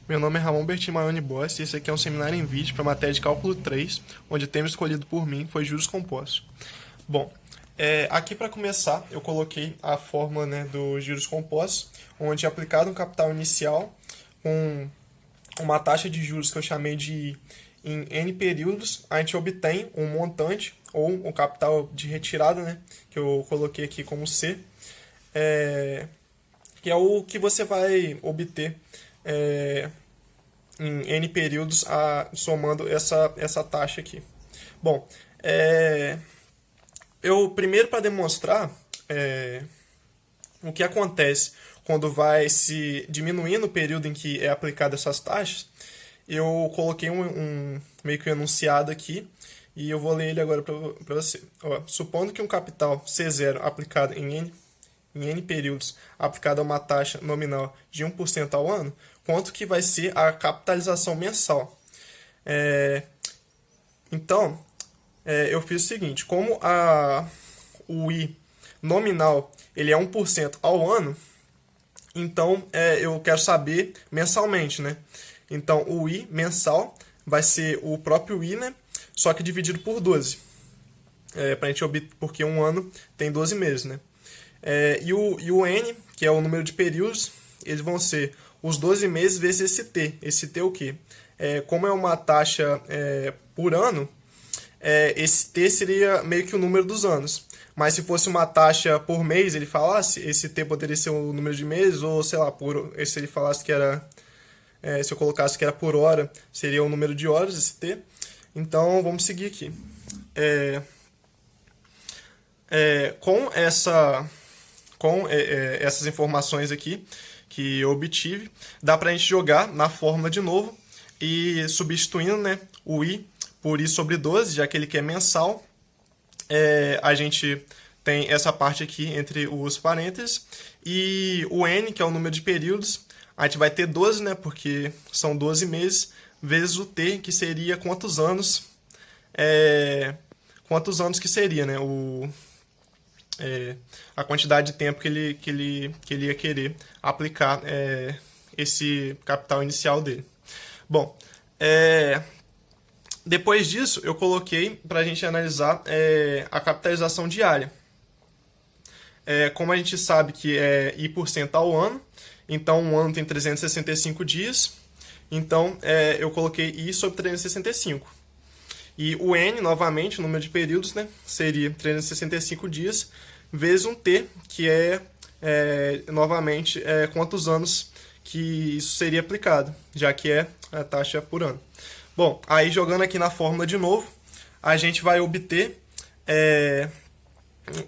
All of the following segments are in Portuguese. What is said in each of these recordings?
Meu nome é Ramon Bertimaione Bossi e esse aqui é um seminário em vídeo para a matéria de Cálculo 3, onde o tema escolhido por mim foi juros compostos. Bom, aqui para começar eu coloquei a fórmula, né, dos juros compostos, onde é aplicado um capital inicial com uma taxa de juros que eu chamei de em N períodos, a gente obtém um montante ou um capital de retirada, né, que eu coloquei aqui como C, que é o que você vai obter em N períodos somando essa taxa aqui. Bom, eu primeiro para demonstrar o que acontece quando vai se diminuindo o período em que é aplicado essas taxas, eu coloquei meio que um enunciado aqui e eu vou ler ele agora para você. Ó, supondo que um capital C0 aplicado em N períodos, aplicado a uma taxa nominal de 1% ao ano, quanto que vai ser a capitalização mensal? Então, eu fiz o seguinte, como o I nominal ele é 1% ao ano, então eu quero saber mensalmente, né? Então, o I mensal vai ser o próprio I, né? Só que dividido por 12. Pra gente obter, porque um ano tem 12 meses, né? E o N, que é o número de períodos, eles vão ser os 12 meses vezes esse T. Esse T é o quê? Como é uma taxa por ano, esse T seria meio que o número dos anos. Mas se fosse uma taxa por mês, ele falasse, esse T poderia ser o número de meses, ou sei lá, se ele falasse que era. Se eu colocasse que era por hora, seria o número de horas, esse T. Então, vamos seguir aqui. Com essas informações aqui que eu obtive, dá para a gente jogar na fórmula de novo e substituindo, né, o I por I sobre 12, já que ele quer mensal, a gente tem essa parte aqui entre os parênteses, e o N, que é o número de períodos, a gente vai ter 12, né, porque são 12 meses, vezes o T, que seria quantos anos que seria, né, a quantidade de tempo que ele ia querer aplicar esse capital inicial dele. Bom, depois disso eu coloquei para a gente analisar a capitalização diária. Como a gente sabe que é I% ao ano, então um ano tem 365 dias, então eu coloquei I sobre 365. E o N, novamente, o número de períodos, né, seria 365 dias, vezes um T, que novamente, quantos anos que isso seria aplicado, já que é a taxa por ano. Bom, aí jogando aqui na fórmula de novo, a gente vai obter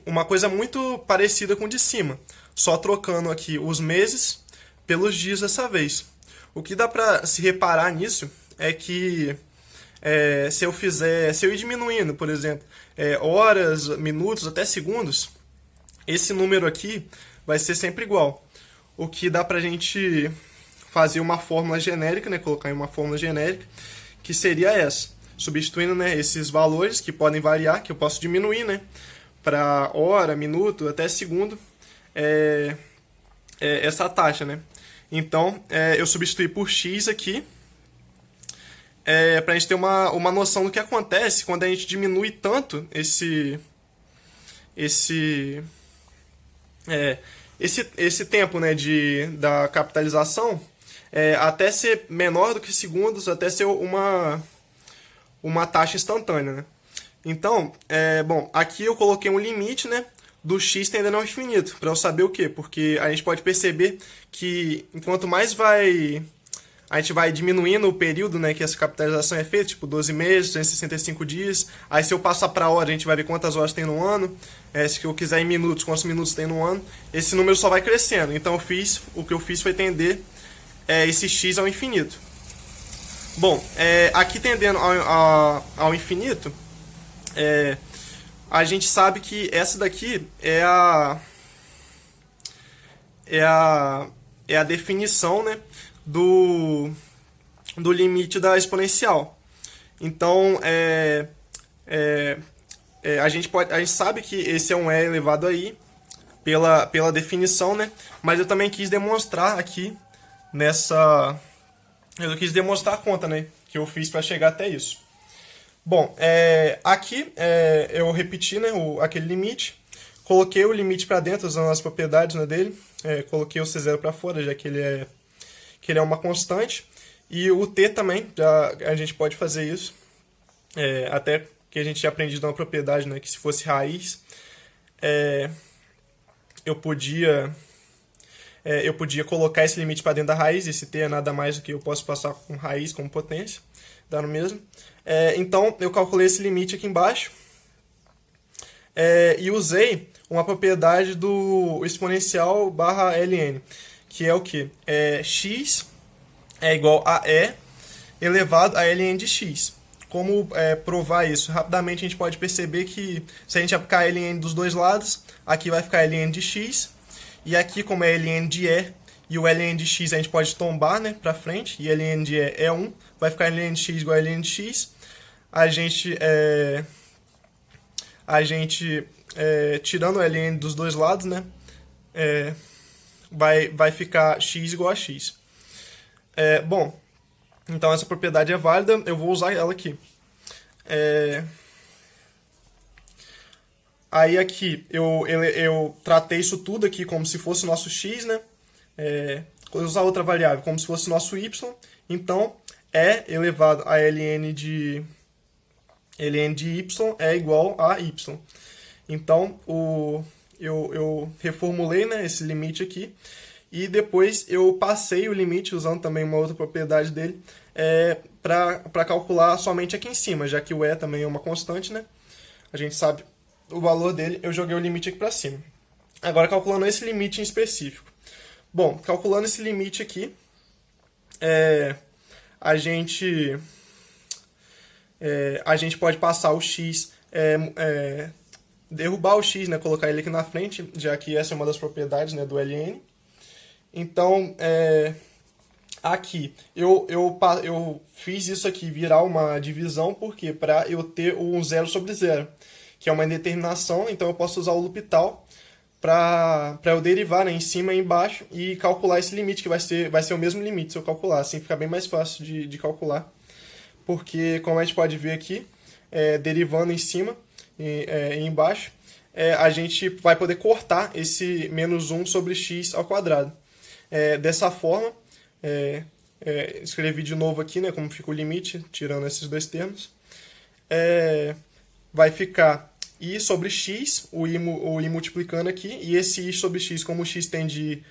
uma coisa muito parecida com o de cima, só trocando aqui os meses pelos dias dessa vez. O que dá para se reparar nisso é que se eu ir diminuindo, por exemplo, horas, minutos, até segundos, esse número aqui vai ser sempre igual. O que dá pra gente fazer uma fórmula genérica, né, colocar em uma fórmula genérica, que seria essa, substituindo, né, esses valores que podem variar, que eu posso diminuir, né, para hora, minuto, até segundo, essa taxa, né. Então, eu substituí por x aqui, para a gente ter uma noção do que acontece quando a gente diminui tanto esse tempo, né, da capitalização, até ser menor do que segundos, até ser uma taxa instantânea, né? Então, bom, aqui eu coloquei um limite, né, do x tendendo ao infinito, para eu saber o quê? Porque a gente pode perceber que enquanto mais a gente vai diminuindo o período, né, que essa capitalização é feita, tipo 12 meses, 365 dias. Aí se eu passar para hora, a gente vai ver quantas horas tem no ano. Se eu quiser em minutos, quantos minutos tem no ano. Esse número só vai crescendo. Então o que eu fiz foi tender esse x ao infinito. Bom, aqui tendendo ao infinito, a gente sabe que essa daqui é a definição, né, do limite da exponencial. Então, a gente sabe que esse é um E elevado a I pela definição, né? Mas eu também quis demonstrar aqui nessa Eu quis demonstrar a conta, né, que eu fiz para chegar até isso. Bom, aqui eu repeti, né, aquele limite, coloquei o limite para dentro usando as propriedades, né, dele, coloquei o C0 para fora, já que ele é uma constante, e o T também, a gente pode fazer isso, até que a gente tinha aprendido uma propriedade, né, que se fosse raiz, eu podia colocar esse limite para dentro da raiz, esse T é nada mais do que eu posso passar com raiz como potência, dá no mesmo. Então, eu calculei esse limite aqui embaixo e usei uma propriedade do exponencial barra ln, que é o que? X é igual a E elevado a ln de x. Como provar isso? Rapidamente a gente pode perceber que se a gente aplicar ln dos dois lados, aqui vai ficar ln de x, e aqui como é ln de e o ln de x a gente pode tombar, né, para frente, e ln de E é 1, vai ficar ln de x igual a ln de x. Tirando o ln dos dois lados, né, vai ficar x igual a x. Bom, então essa propriedade é válida, eu vou usar ela aqui. Aí aqui eu tratei isso tudo aqui como se fosse o nosso x, né? Vou usar outra variável como se fosse o nosso y. Então, E elevado a ln de y é igual a y. Então, eu reformulei, né, esse limite aqui. E depois eu passei o limite, usando também uma outra propriedade dele, para calcular somente aqui em cima, já que o E também é uma constante, né? A gente sabe o valor dele, eu joguei o limite aqui para cima. Agora, calculando esse limite em específico. Bom, calculando esse limite aqui, a gente pode passar o x, derrubar o x, né, colocar ele aqui na frente, já que essa é uma das propriedades, né, do ln. Então, aqui, eu fiz isso aqui virar uma divisão, porque para eu ter um 0 sobre 0, que é uma indeterminação, então eu posso usar o L'Hopital para eu derivar, né, em cima e embaixo e calcular esse limite, que vai ser o mesmo limite se eu calcular, assim fica bem mais fácil de calcular, porque como a gente pode ver aqui, derivando em cima e embaixo, a gente vai poder cortar esse menos 1 sobre x ao quadrado. Dessa forma, escrevi de novo aqui, né, como fica o limite, tirando esses dois termos. Vai ficar i sobre x, o i multiplicando aqui, e esse i sobre x, como o x tende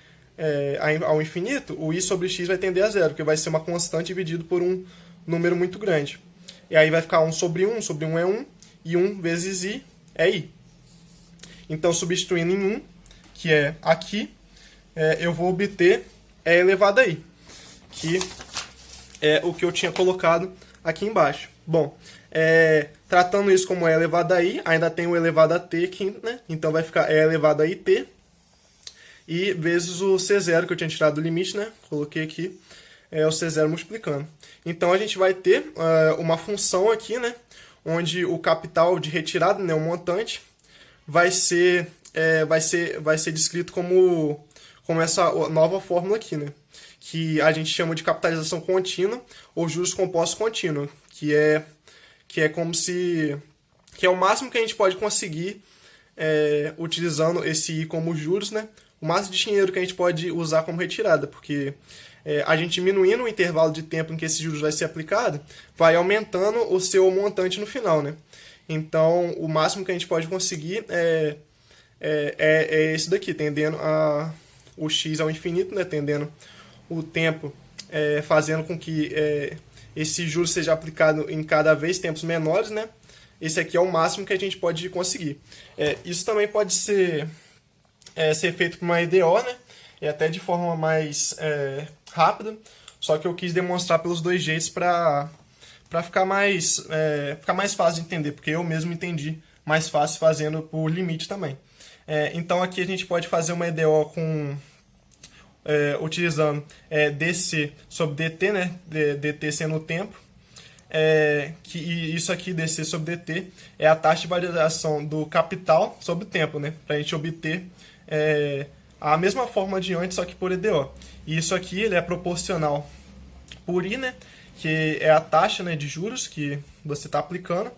ao infinito, o i sobre x vai tender a zero, porque vai ser uma constante dividido por um número muito grande. E aí vai ficar 1 sobre 1 é 1, e 1 vezes i é i. Então, substituindo em 1, que é aqui, eu vou obter E elevado a i, que é o que eu tinha colocado aqui embaixo. Bom, tratando isso como E elevado a i, ainda tem o elevado a t aqui, né? Então vai ficar E elevado a it, e vezes o C0 que eu tinha tirado do limite, né? Coloquei aqui, o C0 multiplicando. Então a gente vai ter uma função aqui, né? Onde o capital de retirada, né, o montante, vai ser descrito como essa nova fórmula aqui, né? Que a gente chama de capitalização contínua ou juros compostos contínuos, que é como se... que é o máximo que a gente pode conseguir utilizando esse I como juros, né? O máximo de dinheiro que a gente pode usar como retirada, porque a gente diminuindo o intervalo de tempo em que esse juros vai ser aplicado, vai aumentando o seu montante no final, né? Então, o máximo que a gente pode conseguir é esse daqui, tendendo o x ao infinito, né? Tendendo o tempo, fazendo com que esse juros seja aplicado em cada vez tempos menores, né? Esse aqui é o máximo que a gente pode conseguir. Isso também pode ser feito por uma EDO, né? E até de forma mais rápida, só que eu quis demonstrar pelos dois jeitos para ficar mais fácil de entender, porque eu mesmo entendi mais fácil fazendo por limite também. Então aqui a gente pode fazer uma EDO utilizando dc sobre dt, né? dt sendo o tempo. Isso aqui, dc sobre dt, é a taxa de variação do capital sobre o tempo, né? Para a gente obter a mesma forma de antes, só que por EDO. E isso aqui ele é proporcional por I, né, que é a taxa, né, de juros que você está aplicando,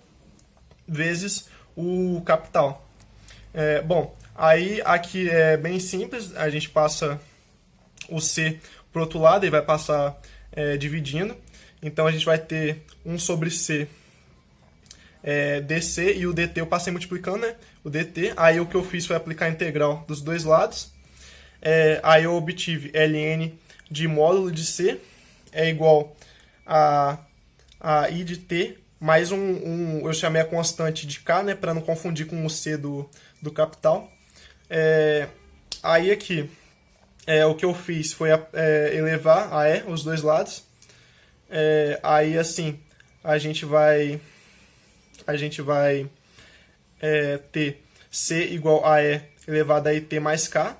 vezes o capital. Bom, aí aqui é bem simples, a gente passa o C para o outro lado e vai passar dividindo. Então a gente vai ter 1 sobre C dc, e o dt eu passei multiplicando, né, o dt. Aí o que eu fiz foi aplicar a integral dos dois lados. Aí eu obtive ln de módulo de C é igual a I de T mais eu chamei a constante de K, né, para não confundir com o C do capital. Aí aqui, o que eu fiz foi elevar a E, os dois lados. Aí assim, a gente vai ter C igual a E elevado a IT mais K.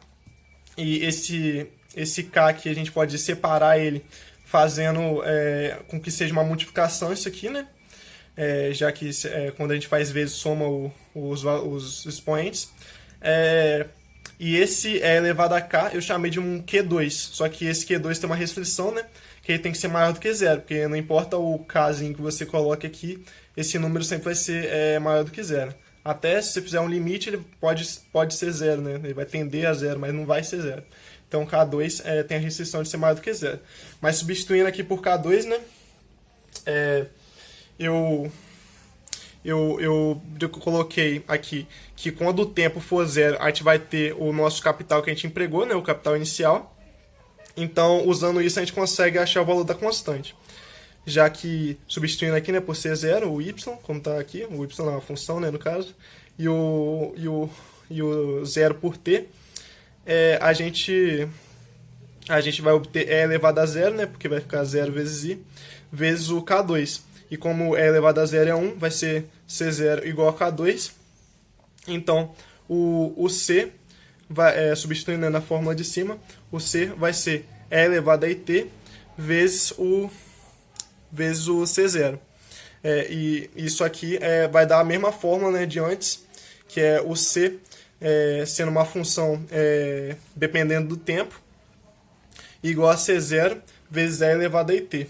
E esse K aqui a gente pode separar ele fazendo com que seja uma multiplicação isso aqui, né? Já que quando a gente faz vezes soma os expoentes. E esse elevado a K eu chamei de um Q2, só que esse Q2 tem uma restrição, né? Que ele tem que ser maior do que zero, porque não importa o Kzinho que você coloque aqui, esse número sempre vai ser maior do que zero. Até se você fizer um limite, ele pode ser zero, né? Ele vai tender a zero, mas não vai ser zero. Então K2 tem a restrição de ser maior do que zero. Mas substituindo aqui por K2, né? Eu coloquei aqui que quando o tempo for zero, a gente vai ter o nosso capital que a gente empregou, né? O capital inicial. Então, usando isso, a gente consegue achar o valor da constante. Já que, substituindo aqui, né, por ser zero, o y, como está aqui, o y é uma função, né, no caso, e o zero por t, a gente vai obter E elevado a zero, né, porque vai ficar 0 vezes I, vezes o K2. E como E elevado a zero é 1, vai ser C0 igual a K2. Então, o C, substituindo na fórmula de cima, o C vai ser E elevado a IT vezes o C0. E isso aqui vai dar a mesma fórmula, né, de antes, que é o C sendo uma função dependendo do tempo, igual a C0 vezes E elevado a IT.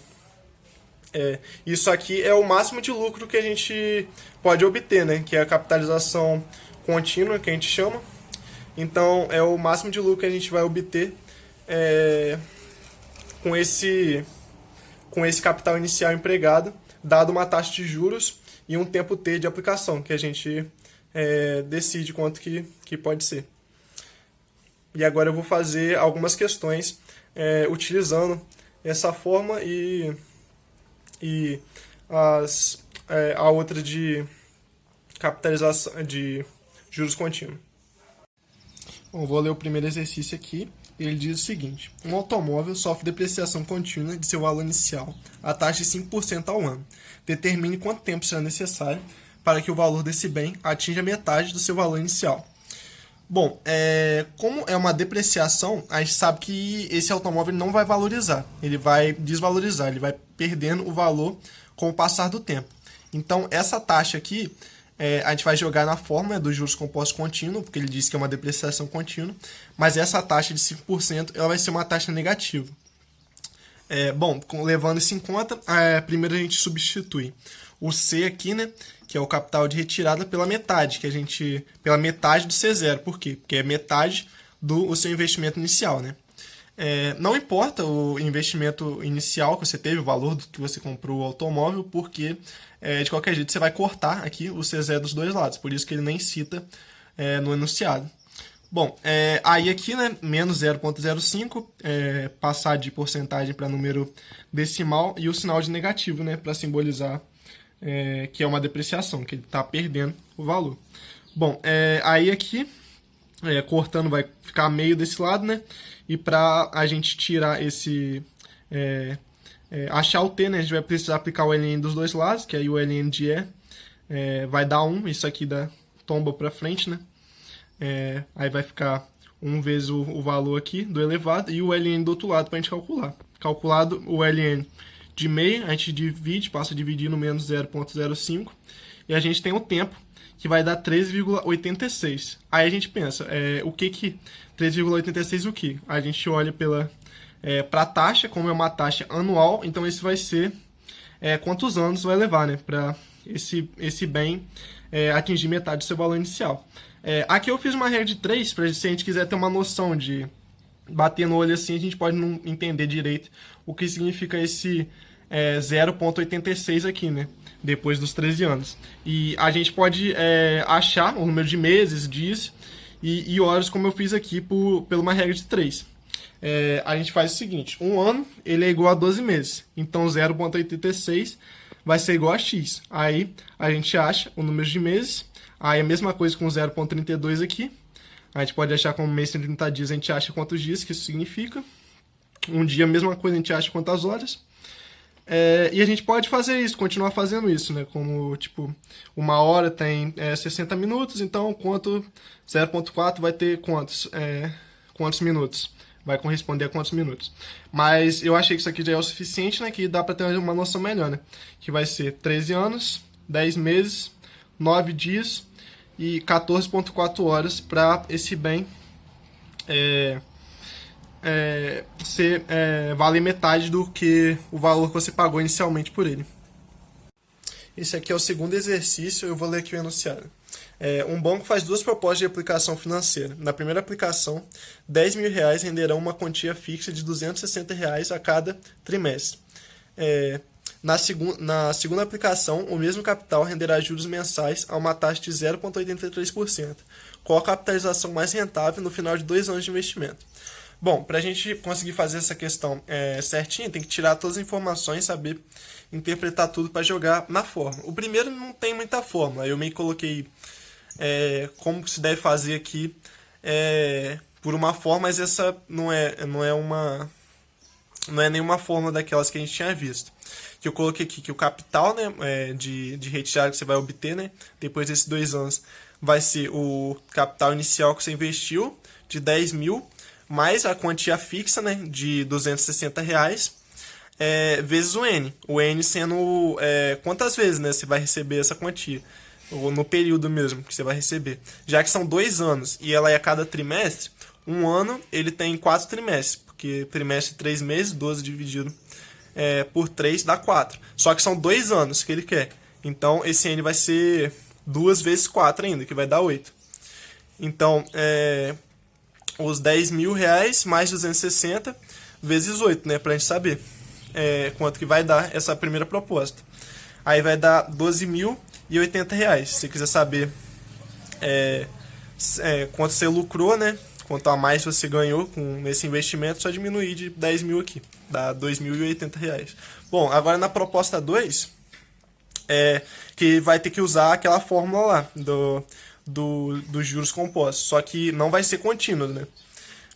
Isso aqui é o máximo de lucro que a gente pode obter, né, que é a capitalização contínua, que a gente chama. Então, é o máximo de lucro que a gente vai obter com esse capital inicial empregado, dado uma taxa de juros e um tempo T de aplicação, que a gente decide quanto que pode ser. E agora eu vou fazer algumas questões utilizando essa forma e a outra de capitalização de juros contínuos. Bom, vou ler o primeiro exercício aqui. Ele diz o seguinte: um automóvel sofre depreciação contínua de seu valor inicial a taxa de 5% ao ano. Determine quanto tempo será necessário para que o valor desse bem atinja metade do seu valor inicial. Bom, como é uma depreciação, a gente sabe que esse automóvel não vai valorizar, ele vai desvalorizar, ele vai perdendo o valor com o passar do tempo. Então, essa taxa aqui, a gente vai jogar na fórmula dos juros compostos contínuos, porque ele diz que é uma depreciação contínua, mas essa taxa de 5% ela vai ser uma taxa negativa. Bom, levando isso em conta, primeiro a gente substitui o C aqui, né, que é o capital de retirada, pela metade do C0. Por quê? Porque é metade do seu investimento inicial, né? Não importa o investimento inicial que você teve, o valor do que você comprou o automóvel, porque de qualquer jeito você vai cortar aqui o C0 dos dois lados, por isso que ele nem cita no enunciado. Bom, aí aqui, né, menos 0,05, passar de porcentagem para número decimal, e o sinal de negativo, né, para simbolizar que é uma depreciação, que ele está perdendo o valor. Bom, aí aqui, cortando vai ficar meio desse lado, né, e para a gente tirar esse... achar o T, né, a gente vai precisar aplicar o ln dos dois lados, que aí o ln de E vai dar 1, isso aqui tomba para frente, né, aí vai ficar 1 vezes o valor aqui do elevado e o ln do outro lado para a gente calcular. Calculado o ln de meia, a gente divide, passa a dividir no menos 0,05 e a gente tem o tempo, que vai dar 13,86. Aí a gente pensa, o que 13,86 o que? A gente olha Para a taxa, como é uma taxa anual, então esse vai ser quantos anos vai levar, né, para esse bem atingir metade do seu valor inicial. Aqui eu fiz uma regra de 3, para se a gente quiser ter uma noção de bater no olho assim, a gente pode não entender direito o que significa esse 0,86 aqui, né, depois dos 13 anos. E a gente pode achar o número de meses, dias e horas, como eu fiz aqui por uma regra de 3. A gente faz o seguinte, um ano ele é igual a 12 meses, então 0,86 vai ser igual a x. Aí a gente acha o número de meses, aí a mesma coisa com 0,32 aqui, a gente pode achar como mês 30 dias, a gente acha quantos dias que isso significa. Um dia, a mesma coisa, a gente acha quantas horas. E a gente pode fazer isso, continuar fazendo isso, né? Como, tipo, uma hora tem 60 minutos, então 0,4 vai ter quantos minutos? Vai corresponder a quantos minutos? Mas eu achei que isso aqui já é o suficiente, né? Que dá para ter uma noção melhor, né? Que vai ser 13 anos, 10 meses, 9 dias e 14,4 horas para esse bem valer metade do que o valor que você pagou inicialmente por ele. Esse aqui é o segundo exercício, eu vou ler aqui o enunciado. Um banco faz duas propostas de aplicação financeira. Na primeira aplicação, R$ 10.000 renderão uma quantia fixa de R$ 260 a cada trimestre. Na segunda aplicação, o mesmo capital renderá juros mensais a uma taxa de 0,83%. Qual a capitalização mais rentável no final de 2 anos de investimento? Bom, para a gente conseguir fazer essa questão certinho, tem que tirar todas as informações, saber interpretar tudo para jogar na fórmula. O primeiro não tem muita fórmula, eu meio que coloquei como se deve fazer aqui por uma forma, mas essa não é nenhuma fórmula daquelas que a gente tinha visto. Que eu coloquei aqui que o capital, né, de retirada que você vai obter, né, depois desses 2 anos vai ser o capital inicial que você investiu de 10 mil mais a quantia fixa, né, de R$ 260 vezes o N. O N sendo quantas vezes, né, você vai receber essa quantia, ou no período mesmo que você vai receber. Já que são 2 anos e ela é a cada trimestre, um ano ele tem 4 trimestres, porque trimestre 3 meses, 12 dividido por 3 dá 4. Só que são 2 anos que ele quer. Então esse N vai ser 2 vezes 4 ainda, que vai dar 8. Então, os R$ 10.000 mais 260 vezes 8, né? Pra gente saber quanto que vai dar essa primeira proposta. Aí vai dar R$ 12.080. Se você quiser saber quanto você lucrou, né? Quanto a mais você ganhou com esse investimento, só diminuir de 10 mil aqui. Dá R$ 2.080. Bom, agora na proposta 2, que vai ter que usar aquela fórmula lá dos juros compostos. Só que não vai ser contínuo, né?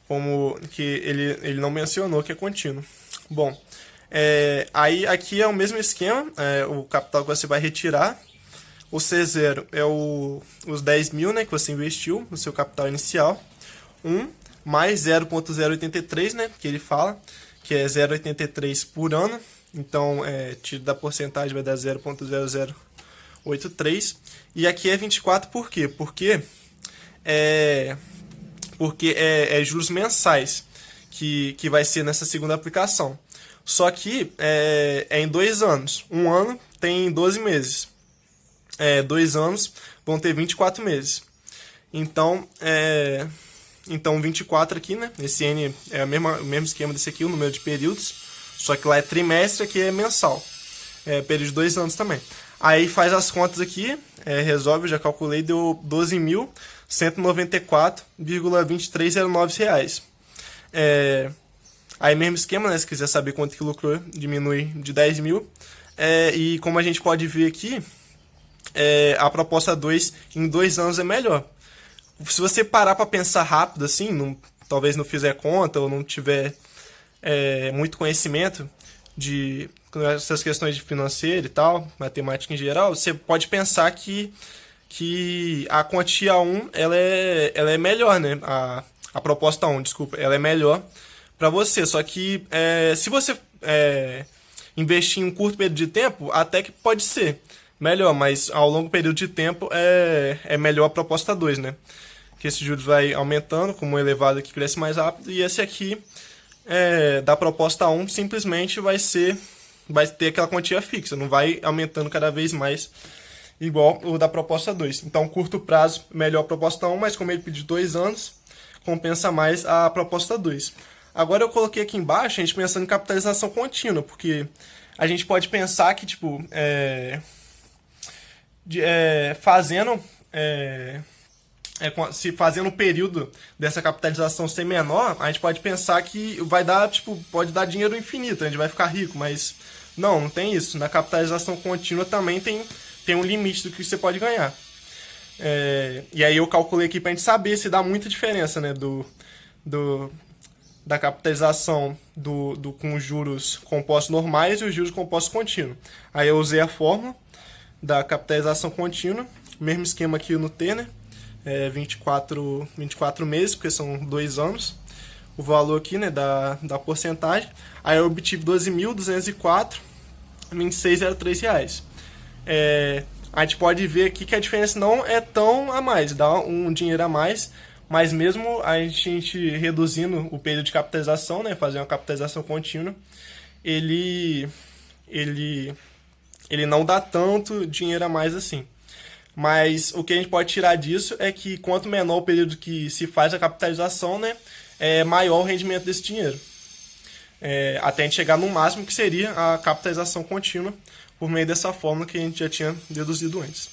Como que ele não mencionou que é contínuo. Bom, aí aqui é o mesmo esquema, o capital que você vai retirar. O C0 é os 10 mil, né, que você investiu no seu capital inicial. 1 mais 0,083, né, que ele fala, que é 0,83 por ano. Então, tiro da porcentagem vai dar 0,0083. E aqui é 24 por quê? Porque é juros mensais que vai ser nessa segunda aplicação. Só que é em 2 anos. Um ano tem 12 meses. 2 anos vão ter 24 meses. Então, 24 aqui, né? Esse N é o mesmo esquema desse aqui, o número de períodos. Só que lá é trimestre, aqui é mensal. Período de 2 anos também. Aí faz as contas aqui, resolve, eu já calculei, deu R$ 12.194,2309. Aí mesmo esquema, né? Se quiser saber quanto que lucrou, diminui de 10 mil. E como a gente pode ver aqui, a proposta 2 em 2 anos é melhor. Se você parar para pensar rápido, assim, talvez não fizer conta ou não tiver muito conhecimento de essas questões de financeiro e tal, matemática em geral, você pode pensar que a quantia 1 ela é melhor, né? A proposta 1, desculpa, ela é melhor para você. Só que se você investir em um curto período de tempo, até que pode ser melhor, mas ao longo período de tempo é melhor a proposta 2, né? Que esse juros vai aumentando, como o elevado aqui cresce mais rápido, e esse aqui da proposta 1 simplesmente vai ter aquela quantia fixa, não vai aumentando cada vez mais igual o da proposta 2. Então, curto prazo, melhor a proposta 1, mas como ele pediu 2 anos, compensa mais a proposta 2. Agora eu coloquei aqui embaixo a gente pensando em capitalização contínua, porque a gente pode pensar que, tipo, fazendo se fazendo o período dessa capitalização ser menor, a gente pode pensar que vai dar, tipo, pode dar dinheiro infinito, a gente vai ficar rico, mas não tem isso. Na capitalização contínua também tem um limite do que você pode ganhar. E aí eu calculei aqui pra gente saber se dá muita diferença, né, da capitalização com os juros compostos normais e os juros compostos contínuos. Aí eu usei a fórmula da capitalização contínua, mesmo esquema aqui no T, né? 24 meses, porque são 2 anos. O valor aqui, né, da porcentagem. Aí eu obtive 12.204, R$26,03. A gente pode ver aqui que a diferença não é tão a mais, dá um dinheiro a mais, mas mesmo a gente reduzindo o período de capitalização, né, fazer uma capitalização contínua, ele não dá tanto dinheiro a mais assim. Mas o que a gente pode tirar disso é que quanto menor o período que se faz a capitalização, né, maior o rendimento desse dinheiro. Até a gente chegar no máximo que seria a capitalização contínua por meio dessa fórmula que a gente já tinha deduzido antes.